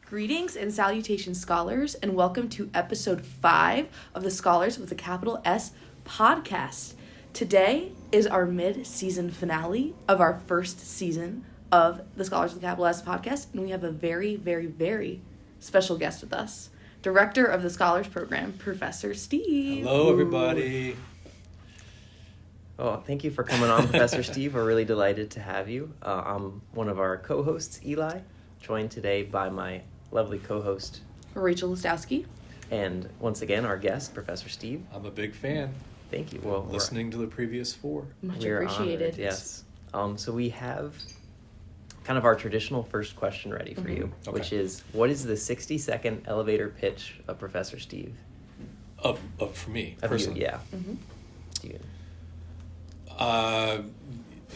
Greetings and salutations, scholars, and welcome to episode 5 of the Scholars with a capital S podcast. Today is our mid-season finale of our first season of the Scholars with a capital S podcast, and we have a very, very, very special guest with us, Director of the Scholars Program, Professor Steve. Hello, everybody. Oh, thank you for coming on, Professor Steve. We're really delighted to have you. I'm one of our co-hosts, Eli, joined today by my lovely co-host, Rachel Listowski. And once again, our guest, Professor Steve. I'm a big fan. Thank you. Well, listening to the previous 4. Much we're appreciated. Honored, yes. So we have kind of our traditional first question ready for you, which is, what is the 60-second elevator pitch of Professor Steve? For me, For you, personally? yeah. Mm-hmm.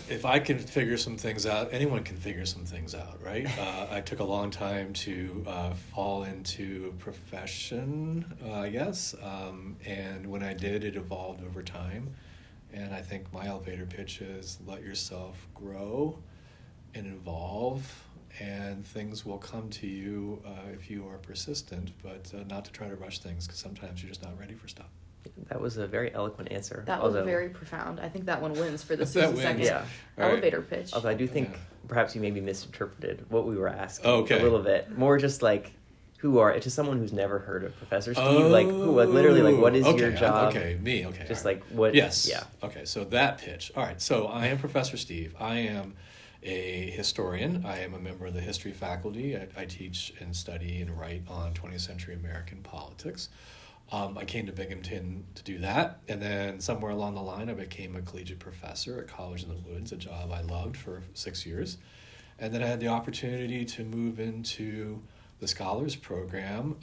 If I can figure some things out, anyone can figure some things out, right? I took a long time to fall into a profession, I guess. And when I did, it evolved over time. And I think my elevator pitch is let yourself grow and evolve, and things will come to you if you are persistent, but not to try to rush things, because sometimes you're just not ready for stuff. That was a very eloquent answer. That was very profound. I think that one wins for the That 60-second wins. elevator pitch. Although I do think perhaps you maybe misinterpreted what we were asking Okay. a little bit. More just like, to someone who's never heard of Professor Steve, literally, what is your job? Okay. Just like what? Yes. Yeah. Okay, so that pitch. All right, so I am Professor Steve. I am a historian. I am a member of the history faculty. I teach and study and write on 20th century American politics. I came to Binghamton to do that, and then somewhere along the line I became a collegiate professor at College in the Woods, a job I loved for 6 years. And then I had the opportunity to move into the Scholars Program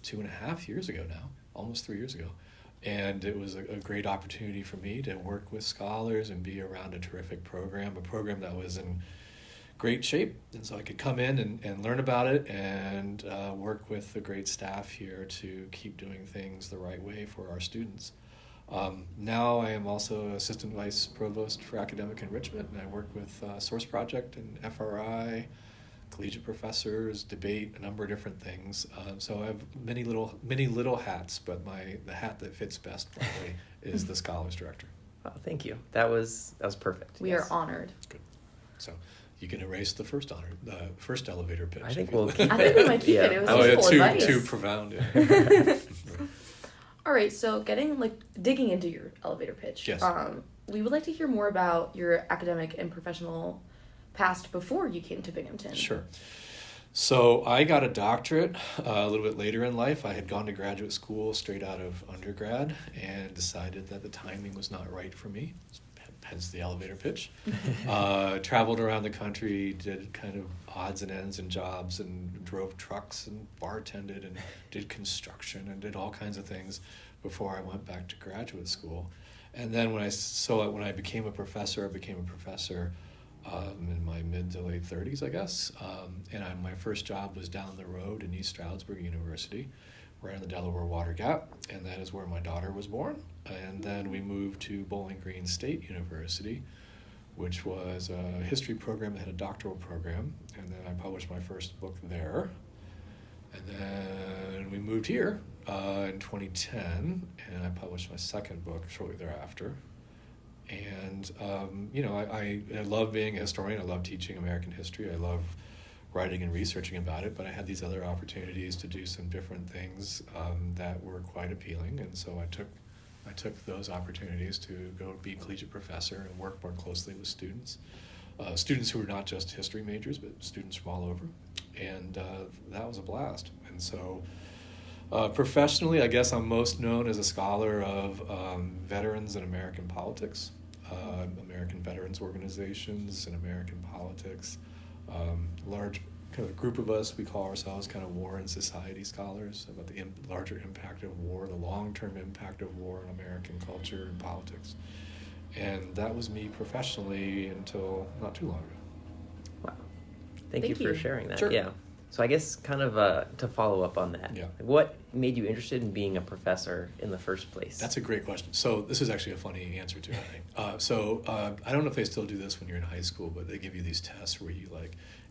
2.5 years ago now, almost 3 years ago. And it was a great opportunity for me to work with scholars and be around a terrific program, a program that was in great shape, and so I could come in and learn about it and work with the great staff here to keep doing things the right way for our students. Now I am also Assistant Vice Provost for Academic Enrichment, and I work with Source Project and FRI, collegiate professors, debate, a number of different things. So I have many little hats, but the hat that fits best probably is the Scholars Director. Oh, thank you. That was perfect. We are honored. Good. So you can erase the first elevator pitch. I think we'll keep I think we might keep it. It was just full advice. Too profound. Yeah. All right, so digging into your elevator pitch. Yes. We would like to hear more about your academic and professional past before you came to Binghamton. Sure. So I got a doctorate a little bit later in life. I had gone to graduate school straight out of undergrad and decided that the timing was not right for me. Hence the elevator pitch. Traveled around the country, did kind of odds and ends and jobs, and drove trucks and bartended and did construction and did all kinds of things before I went back to graduate school. And then when I became a professor, in my mid to late 30s, I guess. And my first job was down the road in East Stroudsburg University, right on the Delaware Water Gap, and that is where my daughter was born. And then we moved to Bowling Green State University, which was a history program that had a doctoral program, and then I published my first book there. And then we moved here in 2010, and I published my second book shortly thereafter. And, I love being a historian. I love teaching American history. I love writing and researching about it, but I had these other opportunities to do some different things that were quite appealing, and so I took those opportunities to go be collegiate professor and work more closely with students who were not just history majors, but students from all over, and that was a blast. And so professionally, I guess I'm most known as a scholar of veterans in American politics, American veterans organizations and American politics. Large kind of group of us, we call ourselves kind of war and society scholars about the larger impact of war, the long-term impact of war on American culture and politics. And that was me professionally until not too long ago. Wow. Thank you for sharing that. Sure. Yeah. So I guess kind of to follow up on that, what made you interested in being a professor in the first place? That's a great question. So this is actually a funny answer to it, I think. I don't know if they still do this when you're in high school, but they give you these tests where you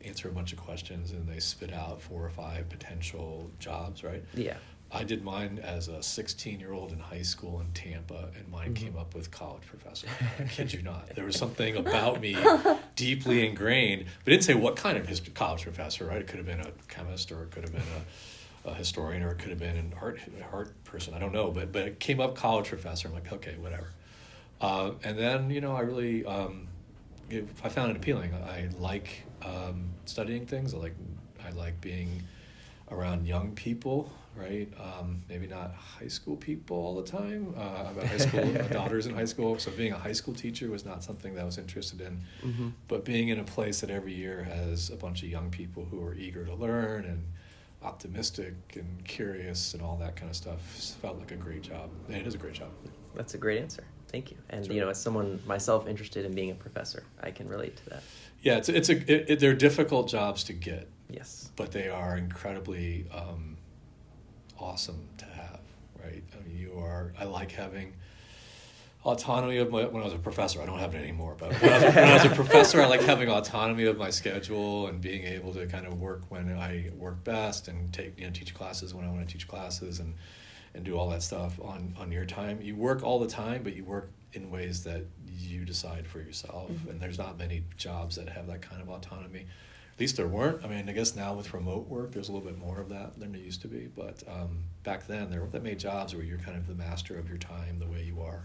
answer a bunch of questions, and they spit out 4 or 5 potential jobs, right? Yeah. I did mine as a 16-year-old in high school in Tampa, and mine came up with college professor. I kid you not. There was something about me deeply ingrained, but it didn't say what kind of college professor, right? It could have been a chemist, or it could have been a historian, or it could have been an art person. I don't know, but it came up college professor. I'm like, okay, whatever. And then, I really, I found it appealing. I like studying things. I like being around young people, right? Maybe not high school people all the time. I've got high school, my daughter's in high school, so being a high school teacher was not something that I was interested in. Mm-hmm. But being in a place that every year has a bunch of young people who are eager to learn and optimistic and curious and all that kind of stuff felt like a great job. And it is a great job. That's a great answer. Thank you. And, Sure. as someone myself interested in being a professor, I can relate to that. Yeah, they're difficult jobs to get. Yes. But they are incredibly awesome to have, right? I mean, I like having autonomy of when I was a professor. I don't have it anymore, but when I was a professor, I like having autonomy of my schedule and being able to kind of work when I work best and teach classes when I want to teach classes and do all that stuff on your time. You work all the time, but you work in ways that you decide for yourself. Mm-hmm. And there's not many jobs that have that kind of autonomy. At least there weren't. I mean, I guess now with remote work, there's a little bit more of that than there used to be. But back then, there made jobs where you're kind of the master of your time, the way you are,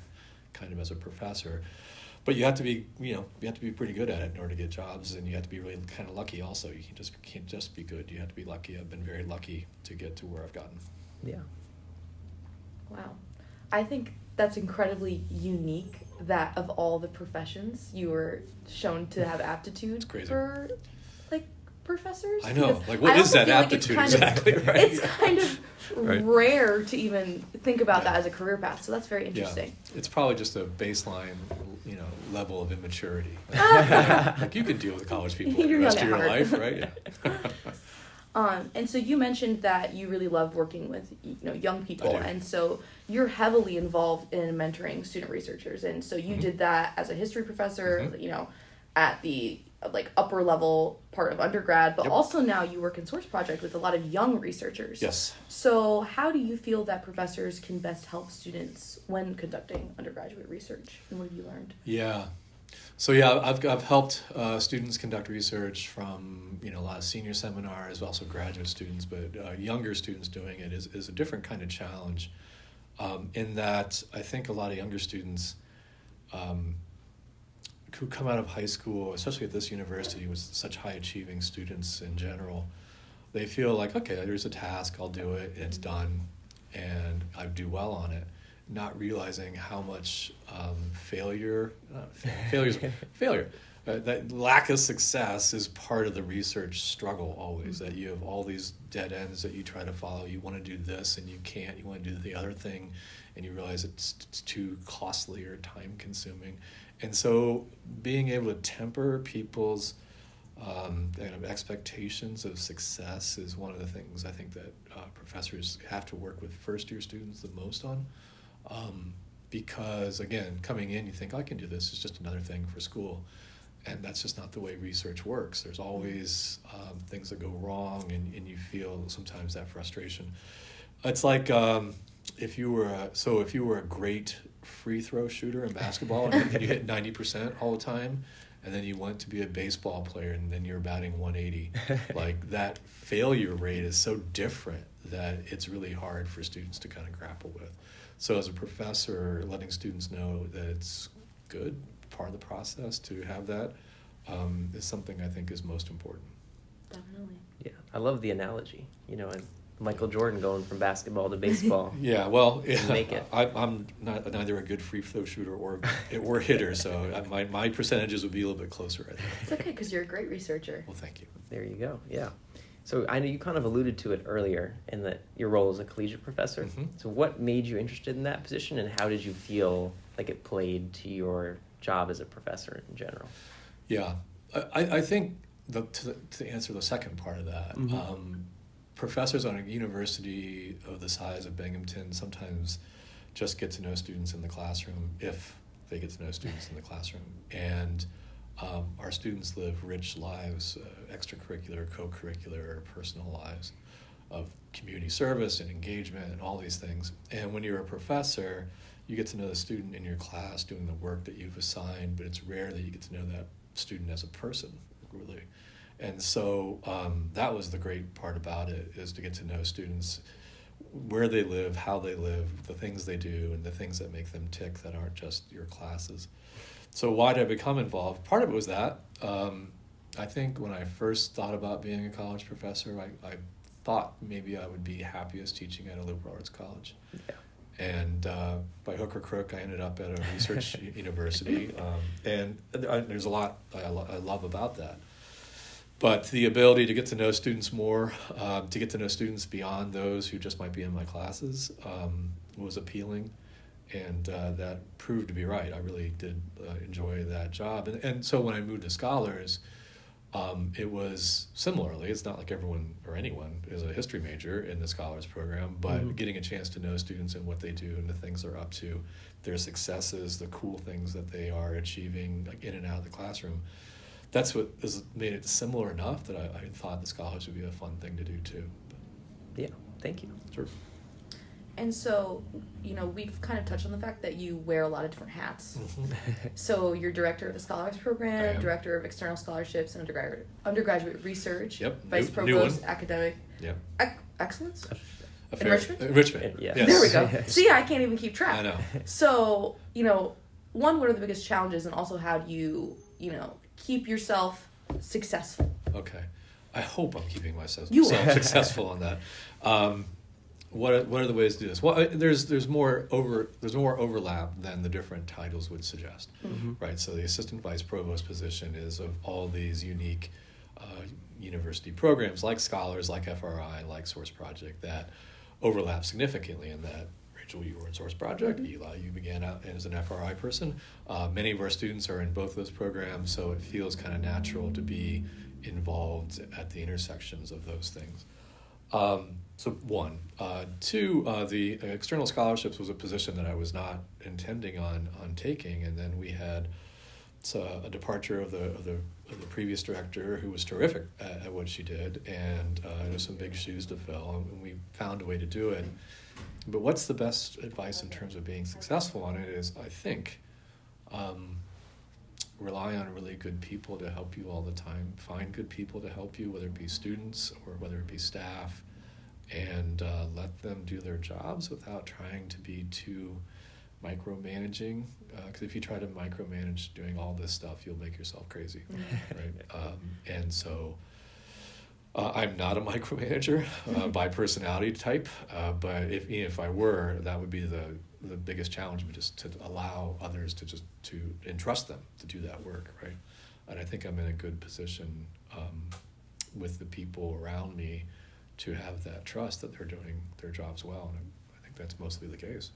kind of as a professor. But you have to be, pretty good at it in order to get jobs, and you have to be really kind of lucky. Also, you can't just be good. You have to be lucky. I've been very lucky to get to where I've gotten. Yeah. Wow, I think that's incredibly unique. That of all the professions, you were shown to have aptitude for professors. I know. What is that aptitude exactly? Right. It's kind of right. rare to even think about that as a career path. So that's very interesting. Yeah. It's probably just a baseline, level of immaturity. You could deal with college people the rest of your life, right? Yeah. And so you mentioned that you really love working with young people, and so you're heavily involved in mentoring student researchers, and so you did that as a history professor, at the upper level part of undergrad, but also now you work in Source Project with a lot of young researchers. Yes. So how do you feel that professors can best help students when conducting undergraduate research, and what have you learned? Yeah. So I've helped students conduct research from a lot of senior seminars, also graduate students, but younger students doing it is a different kind of challenge. In that I think a lot of younger students who come out of high school, especially at this university with such high achieving students in general, they feel like, okay, there's a task, I'll do it, it's done, and I do well on it. Not realizing how much failure. That lack of success is part of the research struggle always, that you have all these dead ends that you try to follow. You want to do this and you can't. You want to do the other thing and you realize it's too costly or time consuming. And so being able to temper people's kind of expectations of success is one of the things I think that professors have to work with first year students the most on. Because again, coming in, you think, I can do this, it's just another thing for school. And that's just not the way research works. There's always things that go wrong, and you feel sometimes that frustration. It's like if you were a great free throw shooter in basketball and you hit 90% all the time, and then you went to be a baseball player and then you're batting 180, like that failure rate is so different that it's really hard for students to kind of grapple with. So as a professor, letting students know that it's good, part of the process to have that is something I think is most important. Definitely. Yeah, I love the analogy, and Michael Jordan going from basketball to baseball. Yeah, well, make it. I'm neither a good free throw shooter or hitter, so my percentages would be a little bit closer, I think. It's okay, because you're a great researcher. Well, thank you. There you go, yeah. So I know you kind of alluded to it earlier in that your role as a collegiate professor. Mm-hmm. So what made you interested in that position, and how did you feel like it played to your job as a professor in general? Yeah, I think to answer the second part of that, professors on a university of the size of Binghamton sometimes just get to know students in the classroom, if they get to know students in the classroom. And our students live rich lives, extracurricular, co-curricular, personal lives of community service and engagement and all these things. And when you're a professor, you get to know the student in your class doing the work that you've assigned, but it's rare that you get to know that student as a person, really. And so that was the great part about it, is to get to know students, where they live, how they live, the things they do, and the things that make them tick that aren't just your classes. So why did I become involved? Part of it was that. I think when I first thought about being a college professor, I thought maybe I would be happiest teaching at a liberal arts college. Yeah. And by hook or crook, I ended up at a research university. And there's a lot I love about that. But the ability to get to know students more, to get to know students beyond those who just might be in my classes, was appealing. And that proved to be right. I really did enjoy that job. And so when I moved to Scholars, it was similarly, it's not like everyone or anyone is a history major in the Scholars program, but getting a chance to know students and what they do and the things they're up to, their successes, the cool things that they are achieving, like in and out of the classroom. That's what has made it similar enough that I thought the Scholars would be a fun thing to do too. Yeah, thank you. Sure. And so, we've kind of touched on the fact that you wear a lot of different hats. So you're director of the Scholars Program, director of external scholarships and undergraduate research, vice provost, academic excellence, enrichment. Yeah. Yes. There we go. See, I can't even keep track. I know. So, one, what are the biggest challenges, and also how do you, keep yourself successful? Okay. I hope I'm keeping myself You successful on that. What are the ways to do this? Well, there's more overlap than the different titles would suggest, right? So the assistant vice provost position is of all these unique university programs like Scholars, like FRI, like Source Project that overlap significantly in that. Rachel, you were in Source Project. Eli, you began out as an FRI person. Many of our students are in both those programs, so it feels kind of natural to be involved at the intersections of those things. So one. Two, the external scholarships was a position that I was not intending on taking, and then we had a departure of the previous director who was terrific at what she did, and there's some big shoes to fill, and we found a way to do it. But what's the best advice in terms of being successful on it is, I think, rely on really good people to help you all the time. Find good people to help you, whether it be students or whether it be staff, and let them do their jobs without trying to be too micromanaging. Because if you try to micromanage doing all this stuff, you'll make yourself crazy, right? And so I'm not a micromanager by personality type, but if I were, that would be the biggest challenge, but just to allow others to entrust them to do that work, right? And I think I'm in a good position with the people around me to have that trust that they're doing their jobs well, and I think that's mostly the case.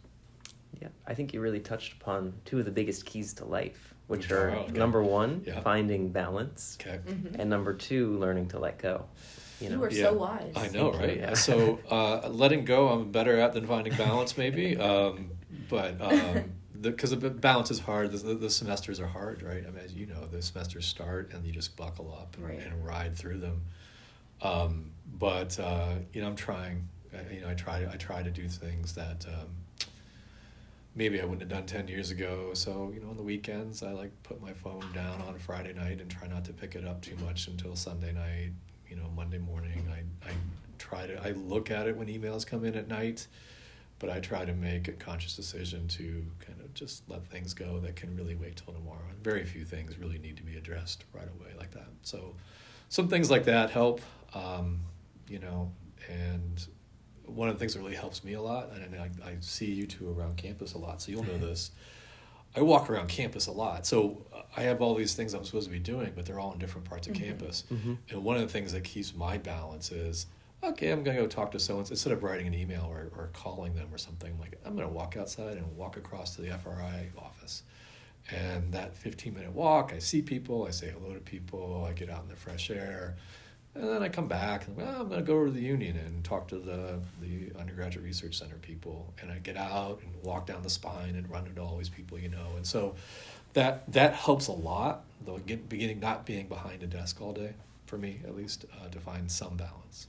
Yeah, I think you really touched upon two of the biggest keys to life, which are number one, finding balance, and number two, learning to let go. You are so wise. I know, right? Yeah. So letting go, I'm better at than finding balance, maybe. But because the balance is hard, the semesters are hard, right? I mean, as you know, the semesters start and you just buckle up and ride through them. But I'm trying. I try to do things that maybe I wouldn't have done 10 years ago. So on the weekends, I put my phone down on a Friday night and try not to pick it up too much until Sunday night. Monday morning, I look at it when emails come in at night, but I try to make a conscious decision to kind of just let things go that can really wait till tomorrow. And very few things really need to be addressed right away like that. So some things like that help, and one of the things that really helps me a lot, and I see you two around campus a lot, so you'll know this. I walk around campus a lot, so I have all these things I'm supposed to be doing, but they're all in different parts of campus. And one of the things that keeps my balance is, okay, I'm going to go talk to someone. Instead of writing an email or calling them or something, I'm going to walk outside and walk across to the FRI office. And that 15-minute walk, I see people, I say hello to people, I get out in the fresh air, and then I come back and I'm going to go over to the union and talk to the undergraduate research center people, and I get out and walk down the spine and run into all these people, and so that helps a lot, though, beginning not being behind a desk all day, for me at least, to find some balance.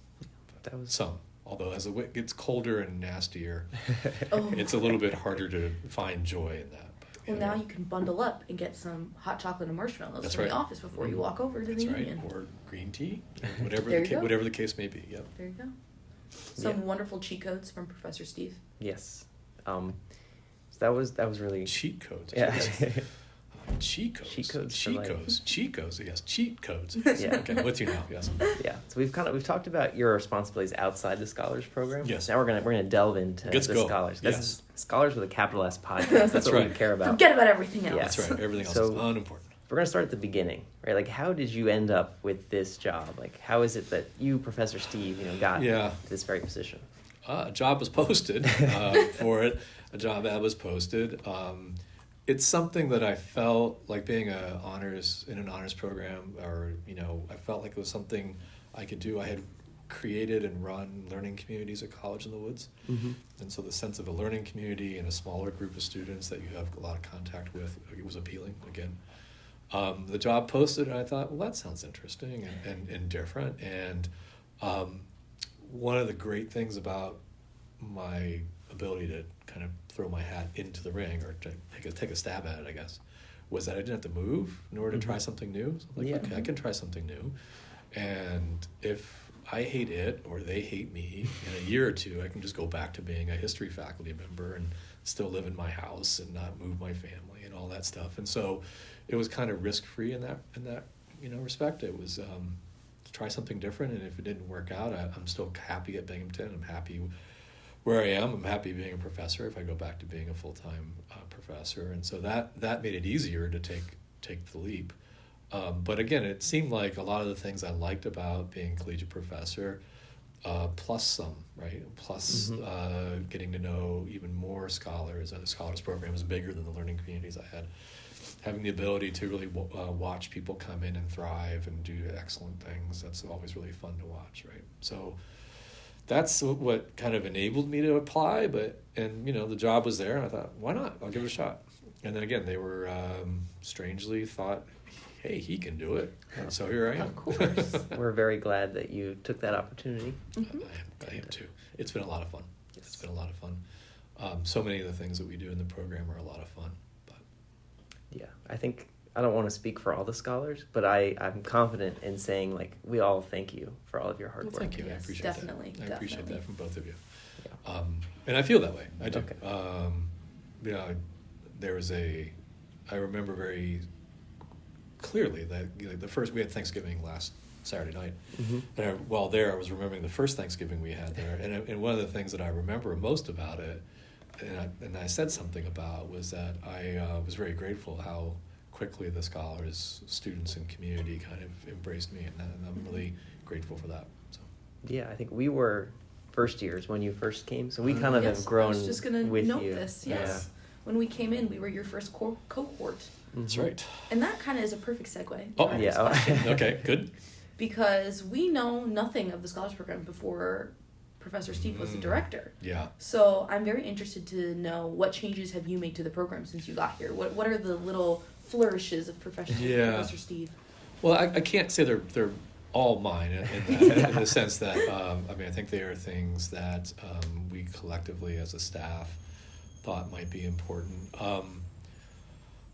That was some. Although as it gets colder and nastier, Oh. it's a little bit harder to find joy in that. But, Well, now you can bundle up and get some hot chocolate and marshmallows That's from right. the office before you walk over to That's the right. union. Or green tea, whatever There you go. whatever the case may be. Yep. There you go. Some Yeah. wonderful cheat codes from Professor Steve. yes. So that was really Cheat codes. yeah. Cheat codes. Cheat codes for Cheat life. codes. Cheat codes. Yes. Cheat codes. Yeah. Okay. With you now. Yes. Yeah, so we've talked about your responsibilities outside the Scholars Program. Yes. Now we're gonna delve into Let's the go. Scholars. Yes. This is Scholars with a capital S podcast. That's what right. we care about. Forget about everything else. Yeah. That's right. Everything else So- is unimportant. We're gonna start at the beginning, right? Like, how did you end up with this job? Like, how is it that you, Professor Steve, got Yeah. to this very position? A job was posted for it. A job ad was posted. It's something that I felt like being in an honors program, or I felt like it was something I could do. I had created and run learning communities at College in the Woods, and so the sense of a learning community and a smaller group of students that you have a lot of contact with, it was appealing again. The job posted, and I thought, well, that sounds interesting and different. And one of the great things about my ability to kind of throw my hat into the ring, or to take a stab at it, I guess, was that I didn't have to move in order to try something new. So I'm like, okay, I can try something new. And if I hate it or they hate me in a year or two, I can just go back to being a history faculty member and still live in my house and not move my family and all that stuff. And so it was kind of risk-free in that respect. It was to try something different, and if it didn't work out, I'm still happy at Binghamton. I'm happy where I am. I'm happy being a professor if I go back to being a full-time professor. And so that made it easier to take the leap. But again, it seemed like a lot of the things I liked about being a collegiate professor, plus some, right? Plus getting to know even more scholars. The Scholars Program is bigger than the learning communities I had. Having the ability to really watch people come in and thrive and do excellent things, that's always really fun to watch, right? So that's what kind of enabled me to apply, and the job was there, and I thought, why not? I'll give it a shot. And then again, they were strangely thought, hey, he can do it. And so here I am. Of course. We're very glad that you took that opportunity. I am too. It's been a lot of fun. It's been a lot of fun. So many of the things that we do in the program are a lot of fun. But Yeah, I don't want to speak for all the scholars, but I'm confident in saying, like, we all thank you for all of your hard work. thank you. Yes, I appreciate definitely, that. I appreciate definitely. that from both of you. Yeah. And I feel that way. I do. Okay. There was I remember very clearly that the first, we had Thanksgiving last Saturday night. And while there, I was remembering the first Thanksgiving we had there. And one of the things that I remember most about it, and I said something about, was that I was very grateful how quickly the scholars, students, and community kind of embraced me, and I'm really grateful for that. So. Yeah, I think we were first years when you first came, so we kind of Yes, have grown I was just going to with note you. this, yes. When we came in, we were your first cohort. That's right. And that kind of is a perfect segue. Oh, to our yeah. discussion. Okay, good. Because we know nothing of the Scholars Program before Professor Steve was the director. Yeah. So I'm very interested to know, what changes have you made to the program since you got here? What are the little flourishes of Professor Steve? Well, I can't say they're all mine in the sense that I think they are things that we collectively as a staff thought might be important.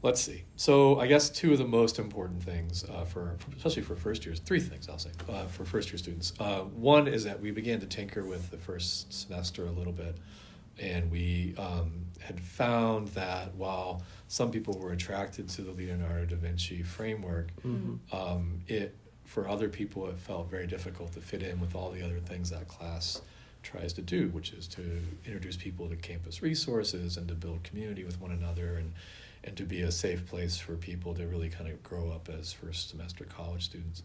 Let's see. So I guess two of the most important things especially for first years, three things I'll say for first year students. One is that we began to tinker with the first semester a little bit, and we had found that while some people were attracted to the Leonardo da Vinci framework, for other people it felt very difficult to fit in with all the other things that class tries to do, which is to introduce people to campus resources and to build community with one another, and to be a safe place for people to really kind of grow up as first semester college students.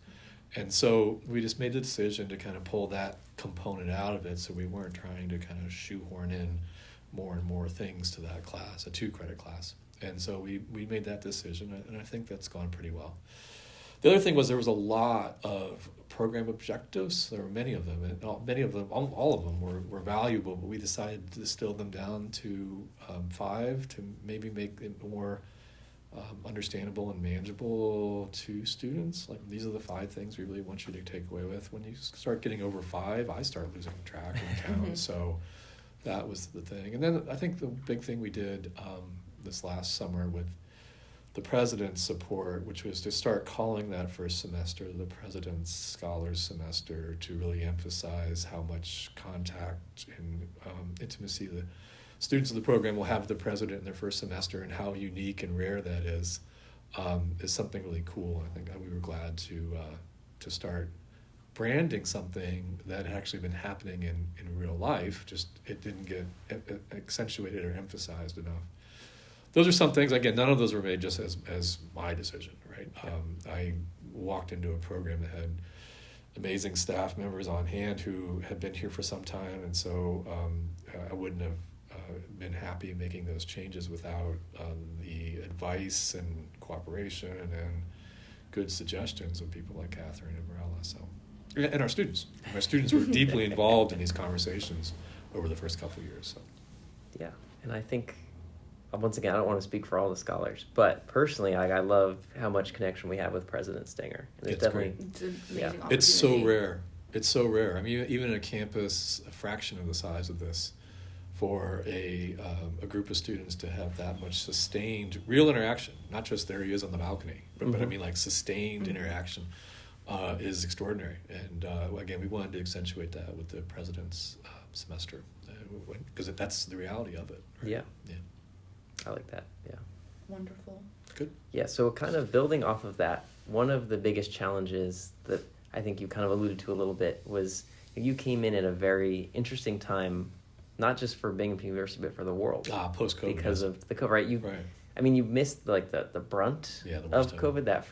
And so we just made the decision to kind of pull that component out of it, so we weren't trying to kind of shoehorn in more and more things to that class, a 2-credit class. And so we made that decision, and I think that's gone pretty well. The other thing was there was a lot of program objectives. There were many of them, and all of them were valuable, but we decided to distill them down to 5 to maybe make it more understandable and manageable to students. Like, these are the 5 things we really want you to take away with. When you start getting over 5, I start losing track and count. So that was the thing. And then I think the big thing we did this last summer with the president's support, which was to start calling that first semester the President's Scholars Semester, to really emphasize how much contact and intimacy the students of the program will have with the president in their first semester, and how unique and rare that is something really cool. I think we were glad to start branding something that had actually been happening in real life, just it didn't get accentuated or emphasized enough. Those are some things. Again, none of those were made just as my decision, right? I walked into a program that had amazing staff members on hand who had been here for some time, and so I wouldn't have been happy making those changes without the advice and cooperation and good suggestions of people like Catherine and Morella. So, and our students. My students were deeply involved in these conversations over the first couple of years. So, yeah, and I think, once again, I don't want to speak for all the scholars, but personally, I love how much connection we have with President Stinger. And it's definitely, great. It's an amazing opportunity. It's so rare. It's so rare. I mean, even in a campus a fraction of the size of this, for a group of students to have that much sustained real interaction, not just there he is on the balcony, but I mean like sustained interaction is extraordinary. And again, we wanted to accentuate that with the president's semester, because that's the reality of it. Right? Yeah. Yeah. I like that. Yeah. Wonderful. Good. Yeah, so kind of building off of that, one of the biggest challenges that I think you kind of alluded to a little bit was you came in at a very interesting time, not just for Binghamton University, but for the world. Post-COVID. Because of the COVID, right? Right. I mean, you missed like the brunt of COVID, that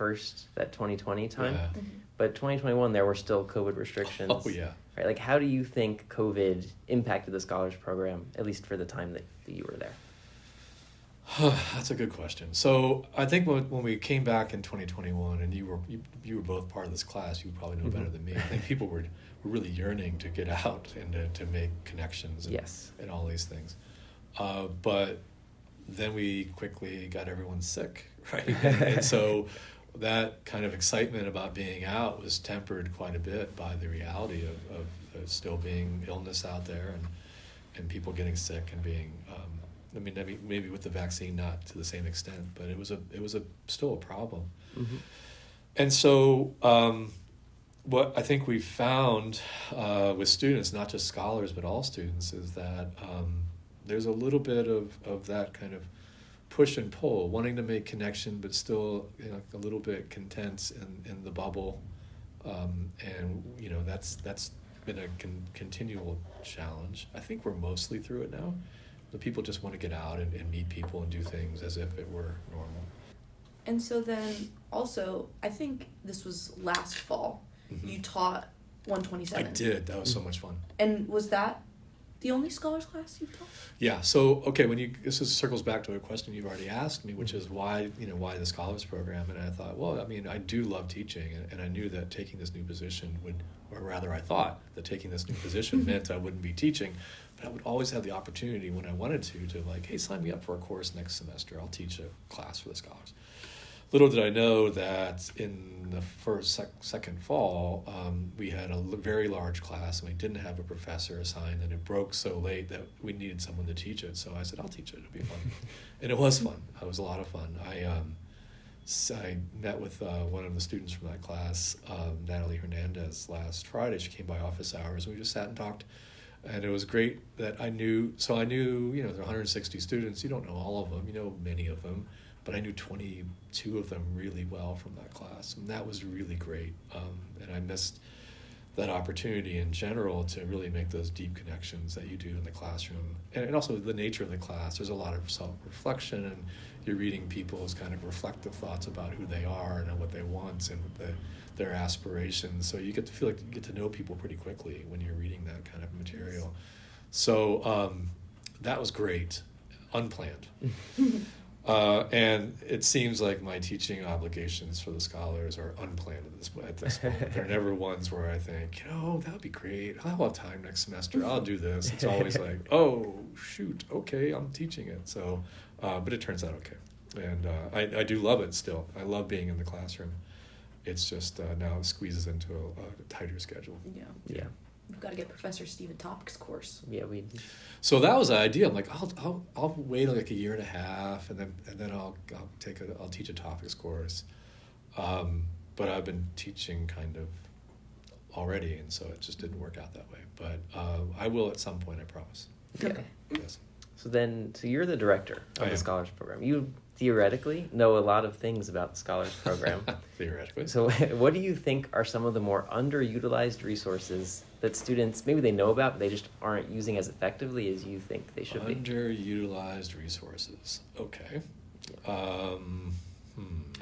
2020 time. Yeah. Mm-hmm. But 2021, there were still COVID restrictions. Oh, yeah. Right? Like, how do you think COVID impacted the Scholars Program, at least for the time that you were there? That's a good question. So I think when we came back in 2021, and you were both part of this class, you probably know better than me. I think people were really yearning to get out and to make connections and all these things. But then we quickly got everyone sick, right? And so that kind of excitement about being out was tempered quite a bit by the reality of still being illness out there and people getting sick and being maybe with the vaccine not to the same extent, but it was still a problem. Mm-hmm. And so what I think we found with students, not just scholars but all students, is that there's a little bit of that kind of push and pull, wanting to make connection but still a little bit content in the bubble, and that's been a continual challenge. I think we're mostly through it now. The people just want to get out and meet people and do things as if it were normal. And so then also, I think this was last fall, Mm-hmm. you taught 127. I did. That was so much fun. And was that the only scholars class you taught? Yeah. So, okay, this circles back to a question you've already asked me, which is why the scholars program. And I thought, well, I mean, I do love teaching, and I knew that taking this new position I thought that taking this new position meant I wouldn't be teaching, but I would always have the opportunity when I wanted to like, hey, sign me up for a course next semester. I'll teach a class for the scholars. Little did I know that in the second fall, we had a very large class, and we didn't have a professor assigned, and it broke so late that we needed someone to teach it. So I said, I'll teach it. It'll be fun. And it was fun. It was a lot of fun. I met with one of the students from that class, Natalie Hernandez, last Friday. She came by office hours, and we just sat and talked. And it was great that I knew there are 160 students. You don't know all of them. You know many of them. But I knew 22 of them really well from that class, and that was really great. And I missed that opportunity in general to really make those deep connections that you do in the classroom. And also the nature of the class, there's a lot of self-reflection, and you're reading people's kind of reflective thoughts about who they are and what they want and their aspirations. So you get to feel like you get to know people pretty quickly when you're reading that kind of material. So that was great, unplanned. And it seems like my teaching obligations for the scholars are unplanned at this point. They're never ones where I think, that would be great. I'll have time next semester. I'll do this. It's always like, oh, shoot, okay, I'm teaching it. So, but it turns out okay. And I do love it still. I love being in the classroom. It's just now it squeezes into a tighter schedule. Yeah. We've got to get Professor Steve a topics course. Yeah, So that was the idea. I'm like, I'll wait like a year and a half, and then I'll teach a topics course. But I've been teaching kind of already, and so it just didn't work out that way. But I will at some point, I promise. Yeah. Okay. Yes. So you're the director I of the am. Scholars Program. You theoretically know a lot of things about the Scholars Program. Theoretically. So what do you think are some of the more underutilized resources that students, maybe they know about, but they just aren't using as effectively as you think they should be? Underutilized resources. Okay. I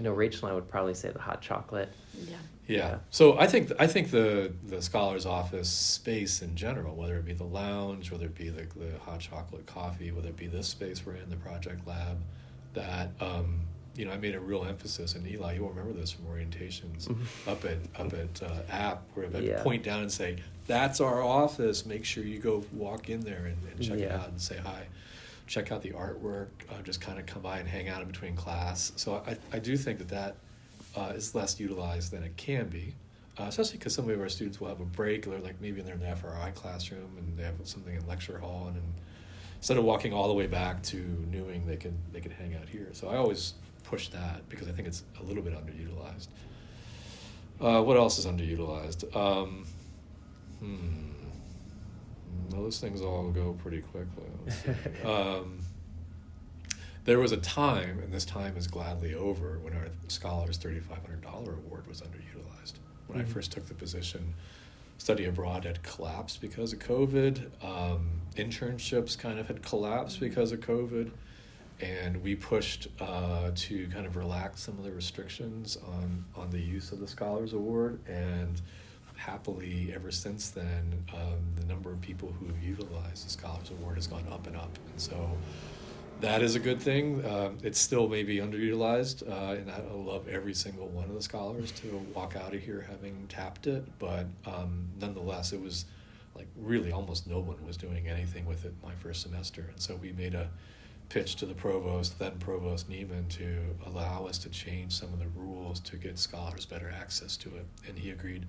know Rachel and I would probably say the hot chocolate. Yeah. Yeah. So I think the scholar's office space in general, whether it be the lounge, whether it be the hot chocolate coffee, whether it be this space we're in, the project lab, that I made a real emphasis, and Eli, you'll remember this from orientations up at App, where I had to point down and say, "That's our office. Make sure you go walk in there and check it out and say hi. Check out the artwork. Just kind of come by and hang out in between class." So I do think that is less utilized than it can be, especially because some of our students will have a break, or like maybe they're in the FRI classroom and they have something in lecture hall, and instead of walking all the way back to Newing, they can hang out here. So I always push that because I think it's a little bit underutilized. What else is underutilized? Those things all go pretty quickly. Let's see. There was a time, and this time is gladly over, when our Scholars $3,500 award was underutilized. When I first took the position, study abroad had collapsed because of COVID. Internships kind of had collapsed because of COVID. And we pushed to kind of relax some of the restrictions on the use of the Scholars Award. And happily, ever since then, the number of people who have utilized the Scholars Award has gone up and up. And so that is a good thing. It's still maybe underutilized, and I love every single one of the scholars to walk out of here having tapped it. But nonetheless, it was like really almost no one was doing anything with it my first semester. And so we made a pitch to the provost, then Provost Neiman, to allow us to change some of the rules to get scholars better access to it. And he agreed.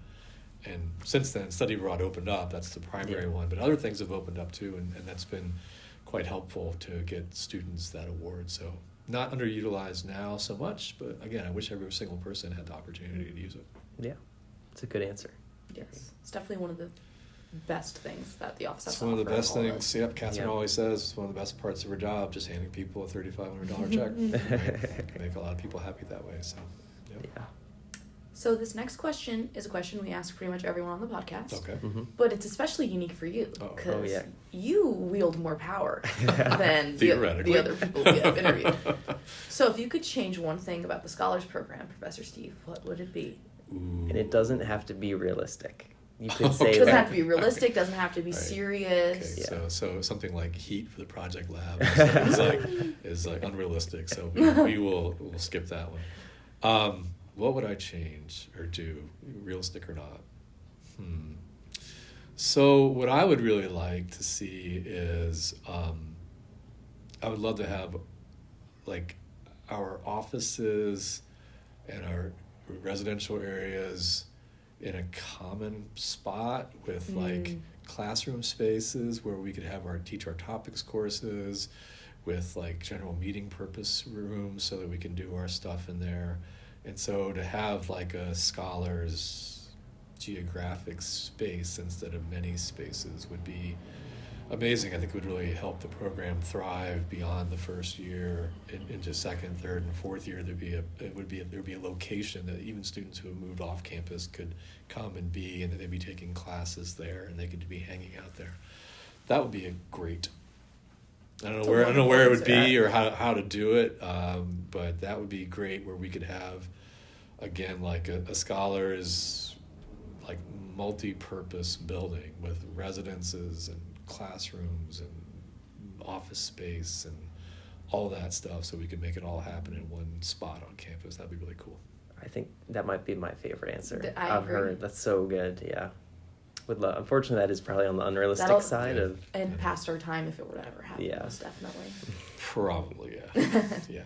And since then, study abroad opened up. That's the primary one. But other things have opened up too, and that's been quite helpful to get students that award. So not underutilized now so much, but again, I wish every single person had the opportunity to use it. Yeah, it's a good answer. Yes, it's definitely one of the best things that the office has It's to one of the offer best all of things. us. Yep, Catherine always says it's one of the best parts of her job, just handing people a $3,500 check. Make a lot of people happy that way. So, yep. Yeah. So this next question is a question we ask pretty much everyone on the podcast. Okay. But it's especially unique for you because yeah. you wield more power than the other people we have interviewed. So if you could change one thing about the Scholars Program, Professor Steve, what would it be? And it doesn't have to be realistic. You could say It doesn't that. have to be realistic, doesn't have to be serious. Okay, so something like heat for the project lab is like unrealistic. So we'll skip that one. What would I change or do, realistic or not? So what I would really like to see is I would love to have like our offices and our residential areas in a common spot with like classroom spaces where we could have teach our topics courses, with like general meeting purpose rooms so that we can do our stuff in there. And so to have like a scholars geographic space instead of many spaces would be amazing. I think it would really help the program thrive beyond the first year. Into second, third, and fourth year, there would be a location that even students who have moved off campus could come and be, and that they'd be taking classes there, and they could be hanging out there. That would be a great. I don't know where it would be or how to do it, but that would be great, where we could have, again, like a scholars like multi-purpose building with residences and classrooms and office space and all that stuff, so we could make it all happen in one spot on campus. That'd be really cool. I think that might be my favorite answer I've heard. That's so good. Yeah, would love. Unfortunately, that is probably on the unrealistic side of. And past our time if it were to ever happen. Yeah. Most definitely. Probably, yeah. Yeah.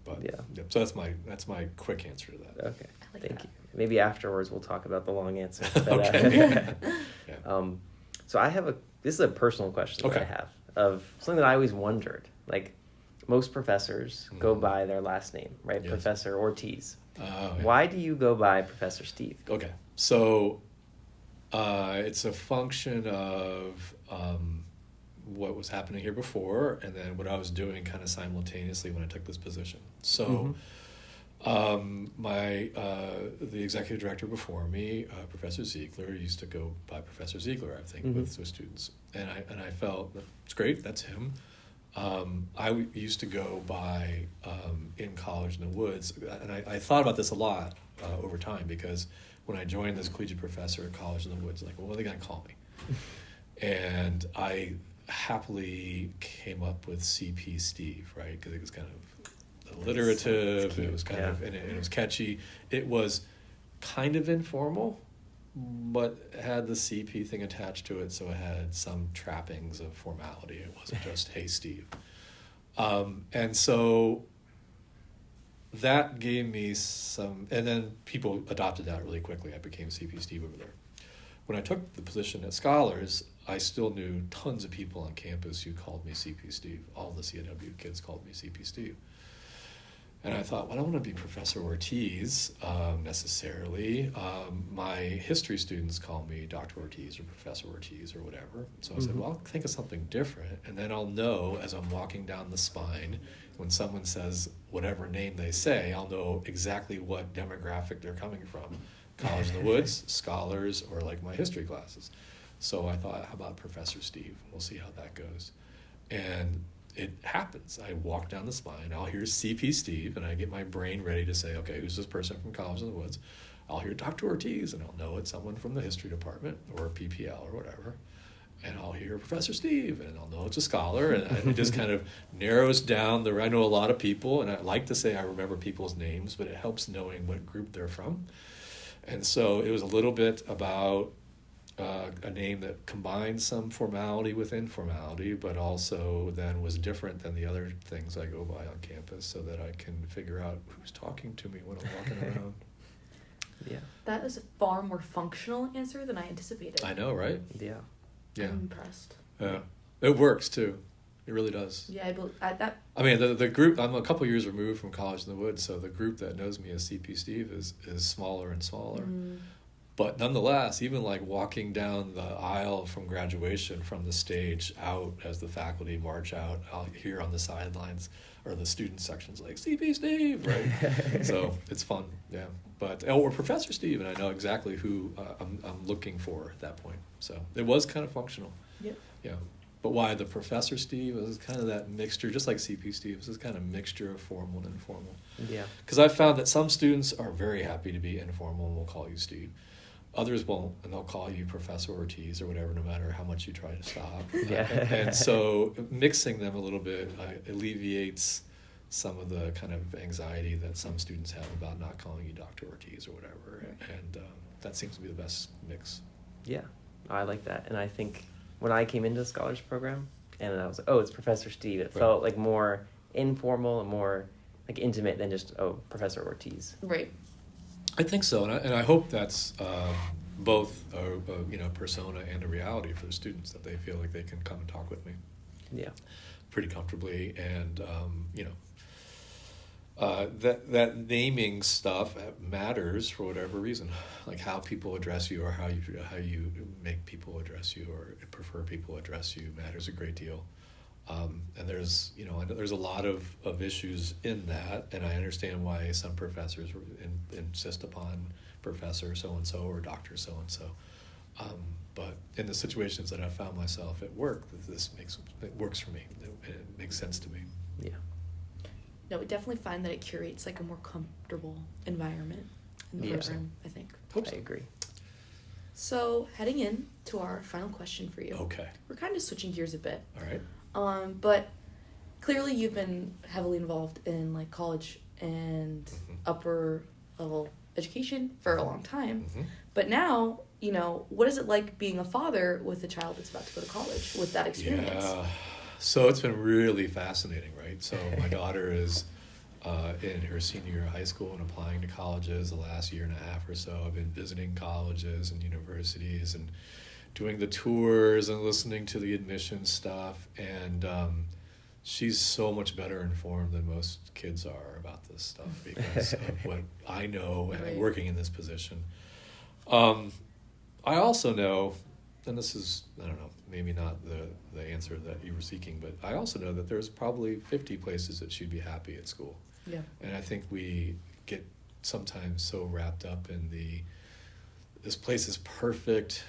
But Yeah. yep, so that's my quick answer to that. Okay, like thank that. you. Maybe afterwards we'll talk about the long answer. But, Okay. Yeah. So this is a personal question that I Okay. have of something that I always wondered. Like, most professors go Mhm. by their last name, right? Yes. Professor Ortiz. Yeah. Why do you go by Professor Steve? Okay, so it's a function of what was happening here before, and then what I was doing kind of simultaneously when I took this position. So, the executive director before me, Professor Ziegler, used to go by Professor Ziegler, I think, with students, and I felt that's great. That's him. I used to go by in College in the Woods, and I thought about this a lot over time, because when I joined as collegiate professor at College in the Woods, like, well, what are they going to call me? And I happily came up with CP Steve, right? Because it was kind of alliterative, it was kind of, and it was catchy. It was kind of informal, but had the CP thing attached to it, so it had some trappings of formality. It wasn't just, hey, Steve. And so that gave me some, and then people adopted that really quickly. I became CP Steve over there. When I took the position at Scholars, I still knew tons of people on campus who called me CP Steve. All the CIW kids called me CP Steve. And I thought, well, I don't want to be Professor Ortiz necessarily. My history students call me Dr. Ortiz or Professor Ortiz or whatever. So I said, well, I'll think of something different. And then I'll know as I'm walking down the spine, when someone says whatever name they say, I'll know exactly what demographic they're coming from. College in the Woods, Scholars, or like my history classes. So I thought, how about Professor Steve? We'll see how that goes. And it happens. I walk down the spine, I'll hear CP Steve, and I get my brain ready to say, okay, who's this person from College in the Woods? I'll hear Dr. Ortiz, and I'll know it's someone from the history department or PPL or whatever. And I'll hear Professor Steve, and I'll know it's a scholar, and it just kind of narrows down. I know a lot of people, and I like to say I remember people's names, but it helps knowing what group they're from. And so it was a little bit about a name that combined some formality with informality, but also then was different than the other things I go by on campus, so that I can figure out who's talking to me when I'm walking around. Yeah. That is a far more functional answer than I anticipated. I know, right? Yeah. Yeah. I'm impressed. Yeah. It works too. It really does. Yeah, that. I mean, the group, I'm a couple years removed from College in the Woods, so the group that knows me as CP Steve is smaller and smaller. But nonetheless, even like walking down the aisle from graduation, from the stage out as the faculty march out, I'll hear on the sidelines or the student sections like, CP Steve, right? So it's fun, yeah. But or Professor Steve, and I know exactly who I'm looking for at that point. So it was kind of functional. Yep. Yeah. But why the Professor Steve is kind of that mixture, just like CP Steve, it's this kind of mixture of formal and informal. Yeah. Because I've found that some students are very happy to be informal and will call you Steve. Others won't, and they'll call you Professor Ortiz or whatever, no matter how much you try to stop. Yeah. And so mixing them a little bit alleviates some of the kind of anxiety that some students have about not calling you Dr. Ortiz or whatever. And that seems to be the best mix. Yeah, I like that. And I think when I came into the Scholars Program, and I was like, oh, it's Professor Steve, it felt like more informal and more like intimate than just, oh, Professor Ortiz. Right. I think so, and I hope that's both a persona and a reality for the students, that they feel like they can come and talk with me. Yeah. Pretty comfortably, and that naming stuff matters for whatever reason, like how people address you or how you make people address you or prefer people address you matters a great deal. And there's a lot of issues in that, and I understand why some professors insist upon Professor so-and-so or Dr. so-and-so. But in the situations that I've found myself at work, it works for me. It makes sense to me. Yeah. No, we definitely find that it curates like a more comfortable environment in the program, I think. I agree. So heading in to our final question for you. Okay. We're kind of switching gears a bit. All right. But clearly you've been heavily involved in like college and upper level education for a long time. But now, what is it like being a father with a child that's about to go to college with that experience? Yeah. So it's been really fascinating, right? So my daughter is in her senior year of high school and applying to colleges. The last year and a half or so, I've been visiting colleges and universities and doing the tours and listening to the admissions stuff. And she's so much better informed than most kids are about this stuff because of what I know and working in this position. I also know, and this is, I don't know, maybe not the answer that you were seeking, but I also know that there's probably 50 places that she'd be happy at school. Yeah. And I think we get sometimes so wrapped up in this place is perfect,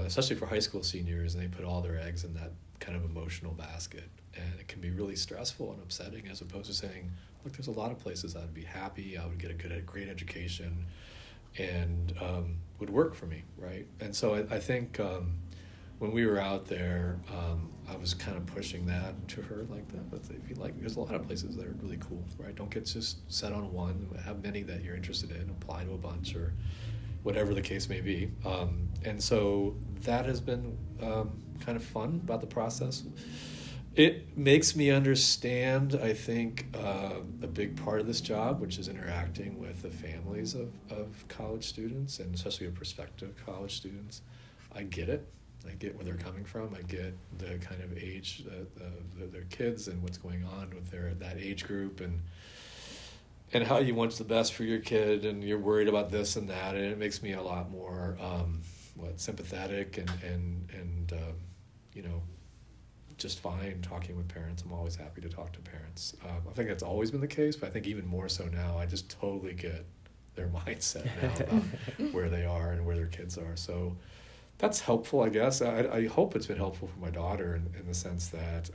especially for high school seniors, and they put all their eggs in that kind of emotional basket. And it can be really stressful and upsetting, as opposed to saying, look, there's a lot of places I'd be happy, I would get a great education, and would work for me, right? And so I think when we were out there, I was kind of pushing that to her like that. But if you like, there's a lot of places that are really cool, right? Don't get just set on one. Have many that you're interested in. Apply to a bunch or whatever the case may be. And so that has been kind of fun about the process. It makes me understand, I think, a big part of this job, which is interacting with the families of college students, and especially prospective college students. I get it. I get where they're coming from. I get the kind of age, their kids and what's going on with that age group, and how you want the best for your kid, and you're worried about this and that, and it makes me a lot more sympathetic and just fine talking with parents. I'm always happy to talk to parents. I think that's always been the case, but I think even more so now. I just totally get their mindset now about where they are and where their kids are. So that's helpful, I guess. I hope it's been helpful for my daughter in the sense that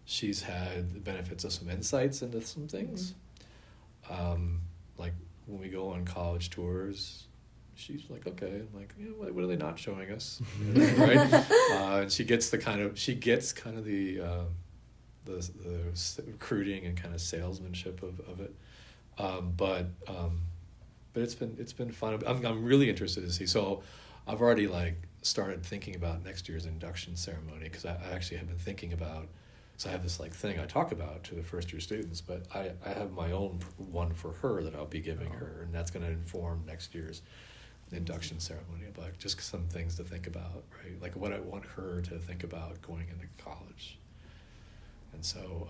she's had the benefits of some insights into some things. Like when we go on college tours, she's like, okay. I'm like, yeah, what are they not showing us? Right? And she gets kind of the recruiting and kind of salesmanship of it. But it's been fun. I'm really interested to see. So I've already started thinking about next year's induction ceremony, because I actually have been thinking about. So I have this thing I talk about to the first year students, but I have my own one for her that I'll be giving her, and that's going to inform next year's induction ceremony, about just some things to think about, right? Like what I want her to think about going into college. And so,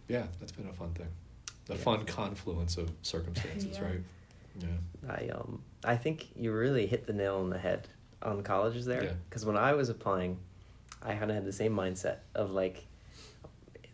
that's been a fun thing. The fun confluence of circumstances, right? Yeah. I think you really hit the nail on the head on colleges there. Because when I was applying, I kind of had the same mindset of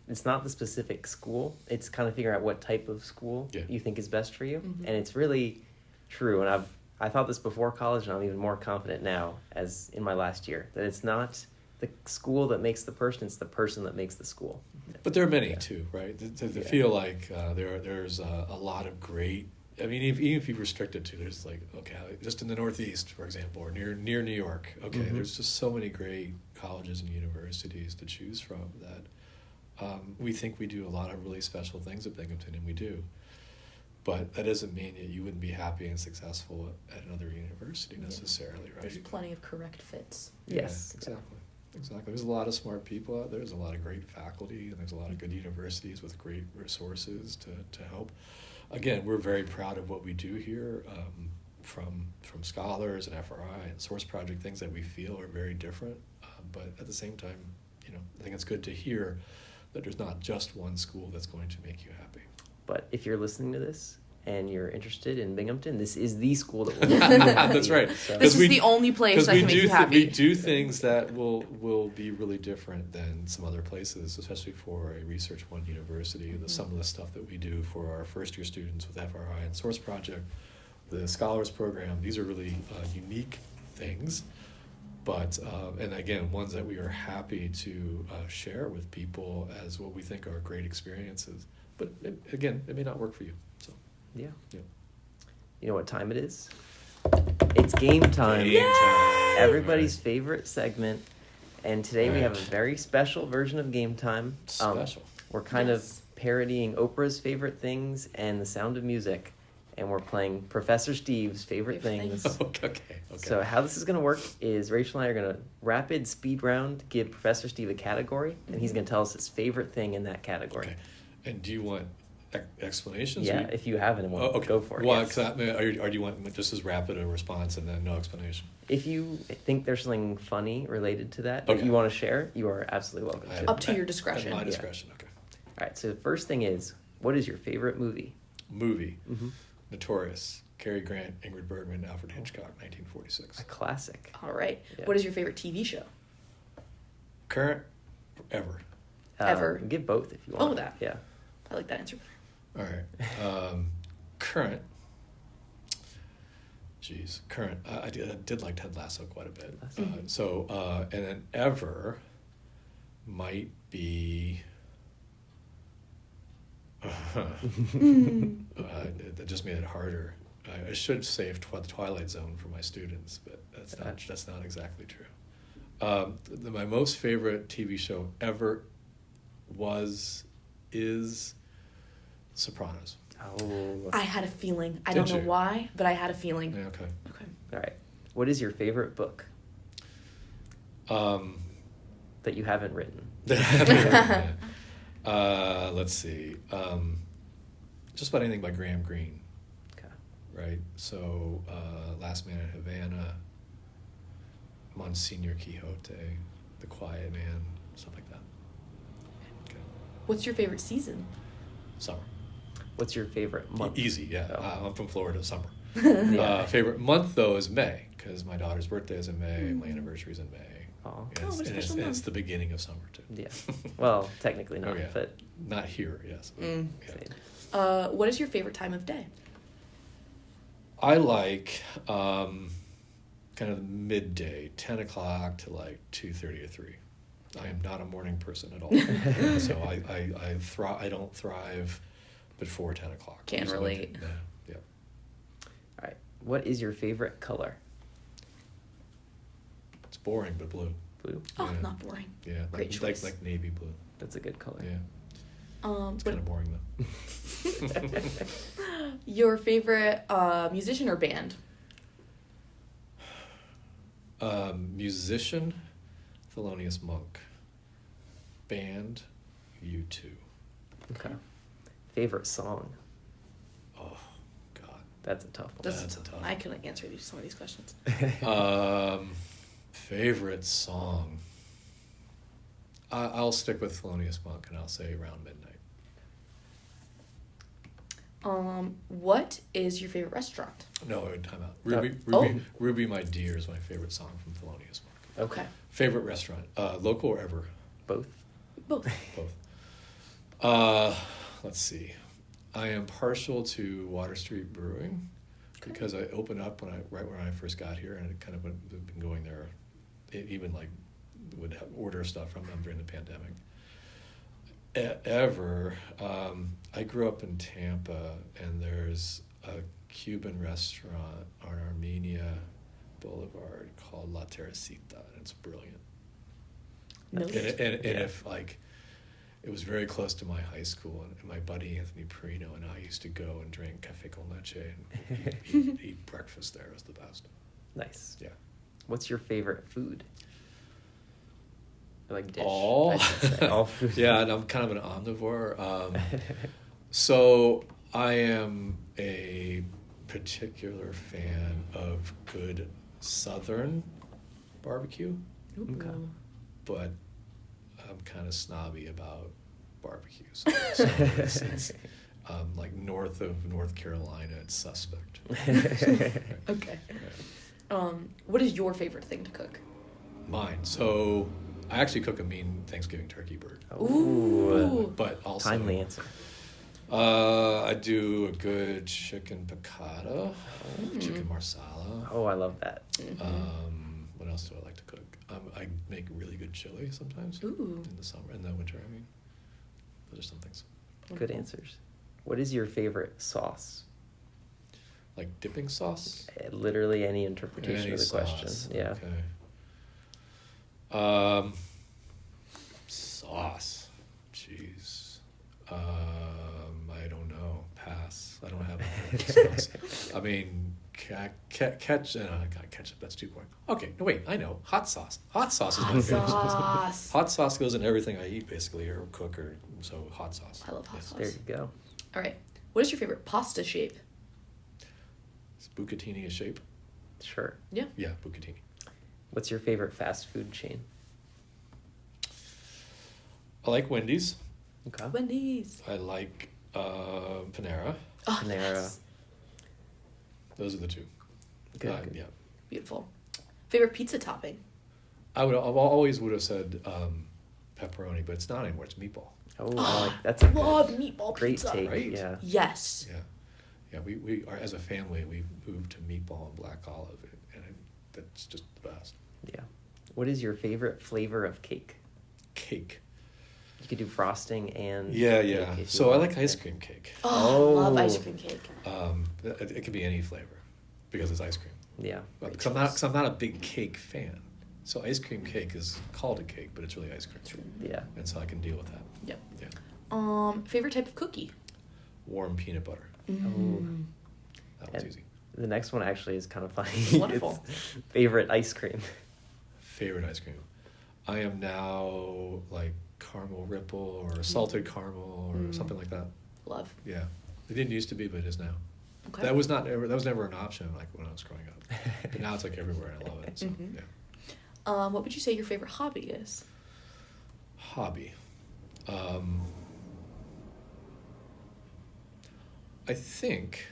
it's not the specific school. It's kind of figuring out what type of school you think is best for you. Mm-hmm. And it's really true. And I thought this before college, and I'm even more confident now, as in my last year, that it's not the school that makes the person, it's the person that makes the school. But there are many too, right? To feel like there's a lot of great. I mean, even if you restrict it to, there's just in the Northeast, for example, or near New York. Okay, mm-hmm. There's just so many great colleges and universities to choose from that. We think we do a lot of really special things at Binghamton, and we do. But that doesn't mean that you wouldn't be happy and successful at another university necessarily, right? There's plenty of correct fits. Yes. Exactly. There's a lot of smart people out there. There's a lot of great faculty, and there's a lot of good universities with great resources to help. Again, we're very proud of what we do here, from scholars and FRI and Source Project, things that we feel are very different. But at the same time, I think it's good to hear that there's not just one school that's going to make you happy. But if you're listening to this and you're interested in Binghamton, this is the school that will That's right. So. This is the only place that can make you happy. We do things that will be really different than some other places, especially for a Research One university. Mm-hmm. Some of the stuff that we do for our first year students with FRI and Source Project, the Scholars Program, these are really unique things. But, and again, ones that we are happy to share with people as what we think are great experiences. But again, it may not work for you. So yeah. You know what time it is? It's game time. Game time. Everybody's favorite segment. And today we have a very special version of Game Time. Special. We're kind of parodying Oprah's favorite things and The Sound of Music. And we're playing Professor Steve's favorite things. Okay. So how this is going to work is Rachel and I are going to rapid speed round, give Professor Steve a category, and he's going to tell us his favorite thing in that category. Okay. And do you want explanations? Yeah, if you have anyone, okay. go for it. Well, Yes. or do you want just as rapid a response and then no explanation? If you think there's something funny related to that Okay. you want to share, you are absolutely welcome to. Up to your discretion. At my Yeah. discretion, okay. All right, so the first thing is, what is your favorite movie? Movie, Mm-hmm. Notorious, Cary Grant, Ingrid Bergman, Alfred Hitchcock, 1946. A classic. All right. Yeah. What is your favorite TV show? Current, ever. Ever. Give both if you want. Oh, that. Yeah. I like that answer. All right. Current. Geez, current. I did like Ted Lasso quite a bit. And then ever might be. That just made it harder. I should save the Twilight Zone for my students, but that's not exactly true. My most favorite TV show ever is Sopranos. Oh. I had a feeling. I Did don't know you? why, but I had a feeling. Yeah, okay. Okay. All right. What is your favorite book that you haven't written? Let's see. Just about anything by Graham Greene, Okay. right? So, Last Man in Havana, Monsignor Quixote, The Quiet Man, stuff like that. Okay. What's your favorite season? Summer. What's your favorite month? Easy, yeah. Oh. I'm from Florida, summer. Yeah. Favorite month, though, is May, because my daughter's birthday is in May, my anniversary is in May. Oh. And what a special it's month. the beginning of summer, too. Yeah. Well, technically not, Oh, yeah. but Not here, yes. Mm. Yeah. same. What is your favorite time of day? I like kind of midday, 10 o'clock to like 2:30 or 3. I am not a morning person at all. So I don't thrive before 10 o'clock. Can't So relate. Yeah. All right. What is your favorite color? It's boring, but blue. Blue. Oh, Yeah. not boring. Yeah. Great choice. Like navy blue. That's a good color. Yeah. It's What, kind of boring, though. your favorite musician or band? Musician, Thelonious Monk. Band, U2. Okay. Favorite song? Oh, God. That's a tough one. That's a tough I couldn't answer some of these questions. Favorite song. I'll stick with Thelonious Monk and I'll say Around Midnight. What is your favorite restaurant? No, time out. Oh. Ruby My Dear is my favorite song from Thelonious Monk. Okay. Favorite restaurant, local or ever? Both. Both. Both. Let's see. I am partial to Water Street Brewing because I opened up right when I first got here, and it kind of been going there. Even like would order stuff from them during the pandemic. I grew up in Tampa, and there's a Cuban restaurant on Armenia Boulevard called La Teresita, and it's brilliant. No. And if like, it was very close to my high school, and my buddy Anthony Perino and I used to go and drink cafe con leche and eat breakfast there. It was the best. Nice. Yeah. What's your favorite food? Or like dish? All. I should say. All food. Yeah, and I'm kind of an omnivore. So I am a particular fan of good Southern barbecue, Okay. but I'm kind of snobby about barbecue. So it's like north of North Carolina, it's suspect. Okay. What is your favorite thing to cook? Mine. So I actually cook a mean Thanksgiving turkey bird, Ooh. but also Timely answer. I do a good chicken piccata, chicken marsala. Oh, I love that. What else do I like to cook? I make really good chili sometimes. Ooh. In the summer, in the winter. I mean, those are some things. Good answers. What is your favorite sauce? Like dipping sauce. Literally any interpretation Any of the sauce. question. Yeah. Okay. Sauce. Jeez. I don't know. Pass. I don't have a favorite sauce. I mean, ketchup, that's too boring. Okay, no, wait, I know. Hot sauce. Hot sauce is my Hot favorite. sauce. Hot sauce goes in everything I eat, basically, or cook, or so hot sauce. I love hot sauce. There you go. All right. What is your favorite pasta shape? Is bucatini a shape? Sure. Yeah. Yeah, bucatini. What's your favorite fast food chain? I like Wendy's. Okay. Wendy's. I like Panera. Oh, Panera. yes. Those are the two. Good. Yeah. Beautiful. Favorite pizza topping? I always would have said pepperoni, but it's not anymore. It's meatball. Oh, that's a Love good, meatball great pizza. take. Right? Yeah. Yes. Yeah. Yeah, we are, as a family, we moved to meatball and black olive, and that's just the best. Yeah. What is your favorite flavor of cake? Cake. You could do frosting and Yeah. cake if you So I want. like ice cream cake. Oh, love Oh. ice cream cake. It could be any flavor because it's ice cream. Yeah. But great because I'm not a big cake fan. So ice cream cake is called a cake, but it's really ice cream. choice. Yeah. And so I can deal with that. Yep. Yeah. Favorite type of cookie? Warm peanut butter. Mm. That was And easy. The next one actually is kind of funny. Wonderful. It's favorite ice cream. Favorite ice cream. I am now like caramel ripple or salted caramel or something like that. Love. Yeah. It didn't used to be, but it is now. Okay. That was never an option like when I was growing up. But now it's like everywhere and I love it. So Mhm. yeah. What would you say your favorite hobby is? Hobby. I think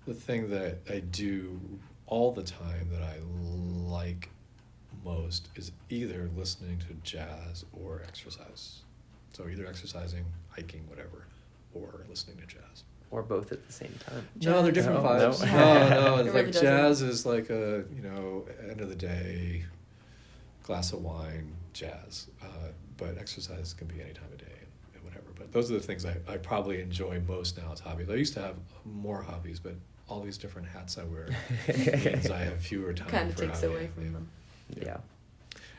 the thing that I do all the time that I like most is either listening to jazz or exercise. So either exercising, hiking, whatever, or listening to jazz. Or both at the same time. No, they're different No, vibes. no. No, It it's really like doesn't. jazz is like a, end of the day, glass of wine, jazz. But exercise can be any time of day and whatever. But those are the things I probably enjoy most now as hobbies. I used to have more hobbies, but all these different hats I wear means I have fewer time Kind of for takes hobby. away from them. Yeah.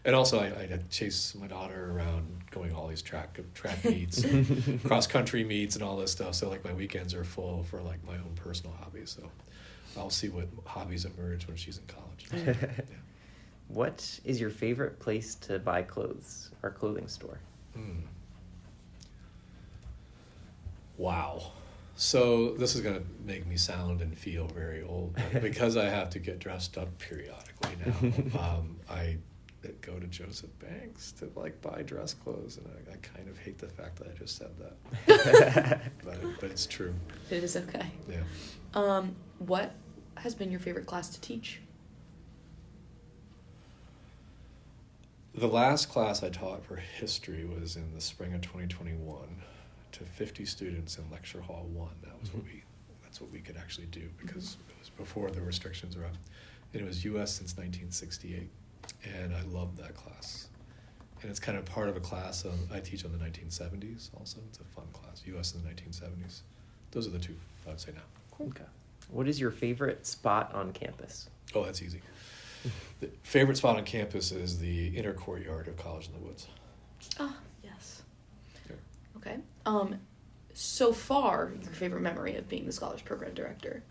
And also, I chase my daughter around going all these track meets, and cross country meets, and all this stuff. So like my weekends are full for like my own personal hobbies. So I'll see what hobbies emerge when she's in college. Yeah. What is your favorite place to buy clothes or clothing store? Wow. So this is going to make me sound and feel very old, but because I have to get dressed up periodically now, I go to Joseph Banks to like buy dress clothes, and I kind of hate the fact that I just said that, but it's true. It is okay. Yeah. What has been your favorite class to teach? The last class I taught for history was in the spring of 2021 to 50 students in lecture hall 1. That's what we could actually do because it was before the restrictions were up. And it was U.S. since 1968. And I loved that class. And it's kind of part of a class I teach on the 1970s also. It's a fun class, U.S. in the 1970s. Those are the two I would say now. Cool. Okay. What is your favorite spot on campus? Oh, that's easy. The favorite spot on campus is the inner courtyard of College in the Woods. Ah, yes. Yeah. Okay. So far, your favorite memory of being the Scholars Program Director?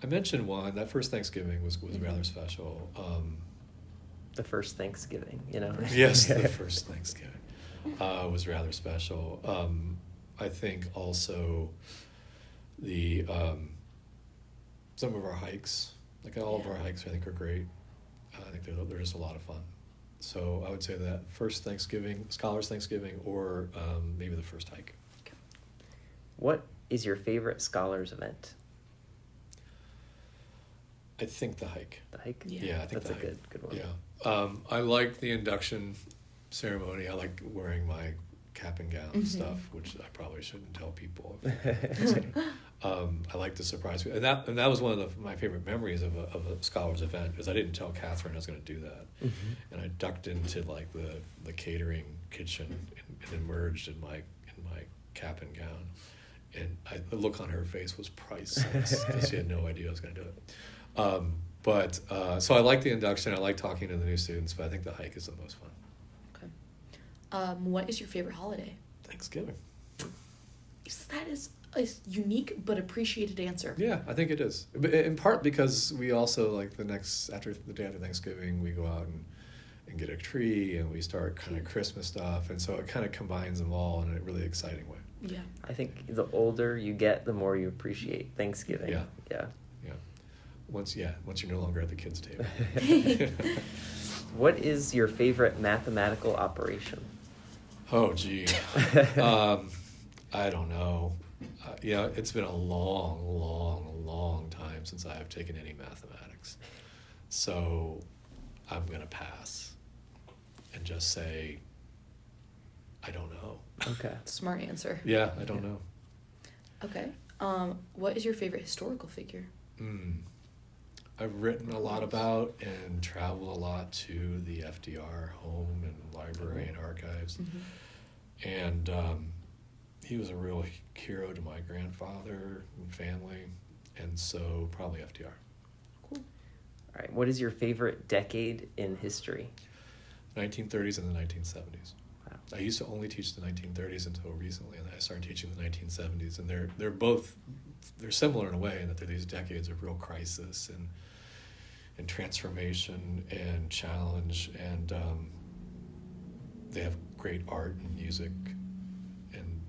I mentioned one. That first Thanksgiving was rather special. The first Thanksgiving, Yes, the first Thanksgiving was rather special. I think also the some of our hikes, like all of our hikes, I think are great. I think they're just a lot of fun. So I would say that first Thanksgiving, Scholars Thanksgiving, or maybe the first hike. Okay. What is your favorite Scholars event? I think the hike. The hike? Yeah. I think That's the a hike. good one. Yeah. I like the induction ceremony. I like wearing my cap and gown stuff, which I probably shouldn't tell people. I like the surprise, and that was one of my favorite memories of a scholars event, because I didn't tell Catherine I was going to do that, and I ducked into like the catering kitchen and emerged in my cap and gown, and the look on her face was priceless because she had no idea I was going to do it. So I like the induction. I like talking to the new students, but I think the hike is the most fun. Okay. What is your favorite holiday? Thanksgiving. That is a unique but appreciated answer. Yeah, I think it is. But in part because we also, like, the day after Thanksgiving, we go out and get a tree, and we start kind of Christmas stuff, and so it kind of combines them all in a really exciting way. Yeah. I think the older you get, the more you appreciate Thanksgiving. Yeah. Yeah. Once you're no longer at the kids' table. What is your favorite mathematical operation? Oh, gee. I don't know. It's been a long time since I have taken any mathematics. So I'm going to pass and just say, I don't know. Okay. Smart answer. Yeah, I don't know. Okay. What is your favorite historical figure? I've written a lot about and traveled a lot to the FDR home and library and archives. Mm-hmm. And he was a real hero to my grandfather and family, and so probably FDR. Cool. All right. What is your favorite decade in history? 1930s and the 1970s. Wow. I used to only teach the 1930s until recently, and then I started teaching the 1970s, and they're similar in a way in that they're these decades of real crisis and transformation and challenge, and they have great art and music and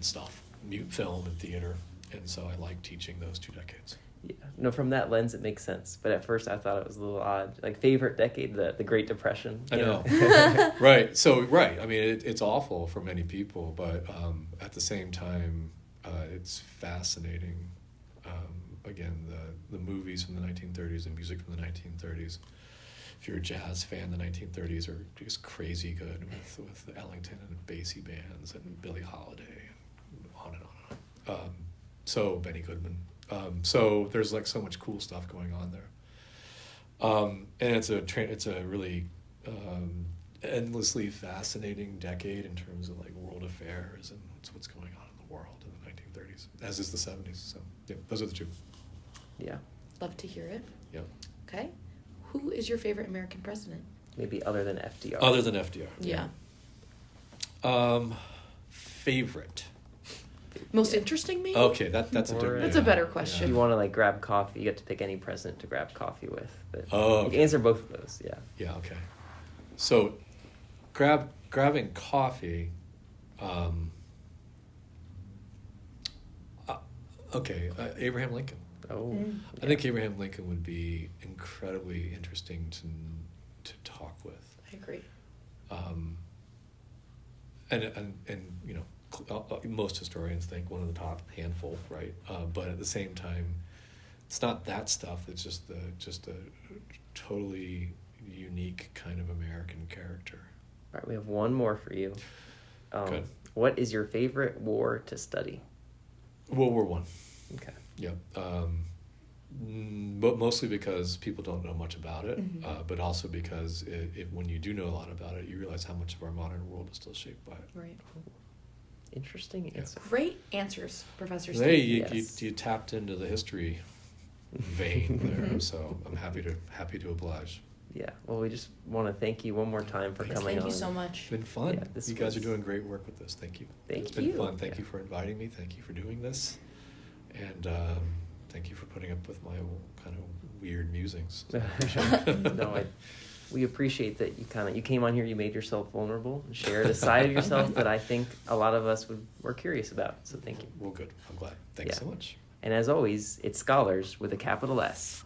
stuff, film and theater, and so I like teaching those 2 decades. Yeah. No, from that lens, it makes sense. But at first, I thought it was a little odd. Like, favorite decade, the Great Depression. I know. Right. So, right. I mean, it's awful for many people, but at the same time, it's fascinating. Again, the movies from the 1930s and music from the 1930s. If you're a jazz fan, the 1930s are just crazy good with the Ellington and Basie bands and Billie Holiday and on and on and on. So Benny Goodman. So there's like so much cool stuff going on there. And it's a really endlessly fascinating decade in terms of like world affairs and what's going on in the world in the 1930s, as is the 70s. So yeah, those are the 2. Yeah. Love to hear it. Yeah. Okay. Who is your favorite American president? Maybe other than FDR. Other than FDR. Yeah. Favorite. Most interesting, maybe? Okay, that's a Or- different. That's a better question. If you want to like grab coffee, you get to pick any president to grab coffee with. But Oh, you okay. can answer both of those. Yeah. Yeah. Okay. So, grabbing coffee. Abraham Lincoln. Oh. I think Abraham Lincoln would be incredibly interesting to talk with. I agree. And you know, most historians think one of the top handful, right? But at the same time, it's not that stuff. It's just a totally unique kind of American character. All right, we have one more for you. Good. What is your favorite war to study? World War One. Okay. Yeah. But mostly because people don't know much about it, but also because when you do know a lot about it, you realize how much of our modern world is still shaped by it. Right. Interesting answer. Great answers, Professor Steve. Hey, Yes. you tapped into the history vein there, so I'm happy to oblige. Yeah. Well, we just want to thank you one more time for coming on. Thank you so much. It's been fun. Yeah, this you guys was- are doing great work with this. Thank you. Thank It's been you. fun. Thank Yeah. you for inviting me. Thank you for doing this, and thank you for putting up with my kind of weird musings. No, we appreciate that you came on here, you made yourself vulnerable, and shared a side of yourself that I think a lot of us were curious about. So thank you. Well, good. I'm glad. Thanks Yeah. so much. And as always, it's Scholars with a capital S.